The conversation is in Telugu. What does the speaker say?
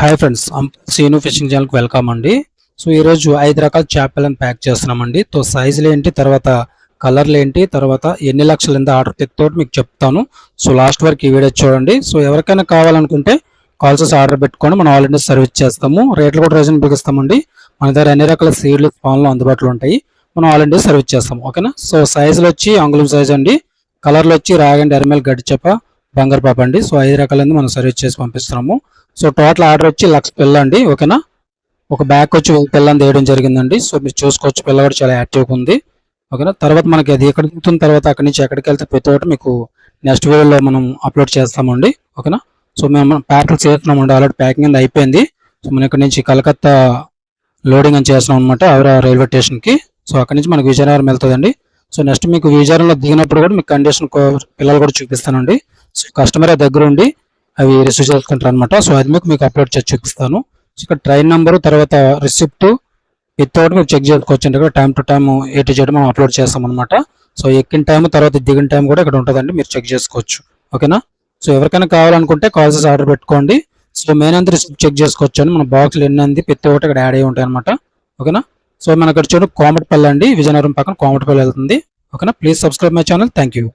హాయ్ ఫ్రెండ్స్, సీను ఫిషింగ్ ఛానల్కి వెల్కమ్ అండి. సో ఈరోజు 5 రకాల చేపలను ప్యాక్ చేస్తున్నామండి. సో సైజులు ఏంటి, తర్వాత కలర్లు ఏంటి, తర్వాత ఎన్ని లక్షలు ఎంత ఆర్డర్ తోటి మీకు చెప్తాను. సో లాస్ట్ వరకు ఈ వీడియో చూడండి. సో ఎవరికైనా కావాలనుకుంటే కాల్ చేసి ఆర్డర్ పెట్టుకొని మనం ఆల్ ఇండియా సర్వీస్ చేస్తాము. రేట్లు కూడా రీజనబుల్గా ఇస్తామండి. మన దగ్గర అన్ని రకాల సీడ్లు ఫాన్లు అందుబాటులో ఉంటాయి. మనం ఆల్ ఇండియా సర్వీస్ చేస్తాము. ఓకేనా. సో సైజులు వచ్చి అంగుళం సైజ్ అండి. కలర్లు వచ్చి రాగండి, ఎర్రమేల్, గడ్డి చేప, బంగారు పాప అండి. సో 5 రకాలైంది మనం సర్వీస్ చేసి పంపిస్తున్నాము. సో టోటల్ ఆర్డర్ వచ్చి 1,00,000 పిల్ల అండి. ఓకేనా. ఒక బ్యాగ్ వచ్చి 1,000 పిల్లని తీయడం జరిగిందండి. సో మీరు చూసుకోవచ్చు, పిల్ల కూడా చాలా యాక్టివ్గా ఉంది. ఓకేనా. తర్వాత మనకి అది ఎక్కడ దిగుతున్న తర్వాత అక్కడి నుంచి ఎక్కడికి వెళ్తే ప్రతి ఒక్కటి మీకు నెక్స్ట్ వీడియోలో మనం అప్లోడ్ చేస్తామండి. ఓకేనా. సో మేము ప్యాకింగ్ చేస్తున్నామండి. ఆల్రెడీ ప్యాకింగ్ అనేది అయిపోయింది. సో మనం ఇక్కడ నుంచి కలకత్తా లోడింగ్ అని చేస్తున్నాం అనమాట, ఆవిరా రైల్వే స్టేషన్కి. సో అక్కడి నుంచి మనకు విజయనగరం వెళ్తుందండి. సో నెక్స్ట్ మీకు విజయనగరంలో దిగినప్పుడు కూడా మీకు కండిషన్ పిల్లలు కూడా చూపిస్తానండి. సో కస్టమర్ దగ్గర ఉండి అవి రిసీవ్ చేసుకుంటారు అనమాట. సో అది మీకు అప్లోడ్ చేసి చూపిస్తాను. సో ఇక్కడ ట్రైన్ నెంబరు, తర్వాత రిసిప్ట్ వితౌట్ మీరు చెక్ చేసుకోవచ్చు అండి. ఇక్కడ టైం టు టైం ఏటీ చేయడం మనం అప్లోడ్ చేస్తాం అనమాట. సో ఎక్కిన టైం, తర్వాత దిగిన టైం కూడా ఇక్కడ ఉంటుందండి, మీరు చెక్ చేసుకోవచ్చు. ఓకేనా. సో ఎవరికైనా కావాలనుకుంటే కాల్ చేసి ఆర్డర్ పెట్టుకోండి. సో మెయిన్ అంతా రిసిప్ట్ చెక్ చేసుకోవచ్చు అండి. మన బాక్స్లు ఎన్ని అంది ప్రతి ఒక్కటి ఇక్కడ యాడ్ అయ్యి ఉంటాయి అనమాట. ఓకేనా. సో మనకి ఇక్కడ చూడండి, కోమటిపల్లి అండి, విజయనగరం పక్కన కోమటిపల్లి వెళ్తుంది. ఓకేనా. Please subscribe my channel. Thank you.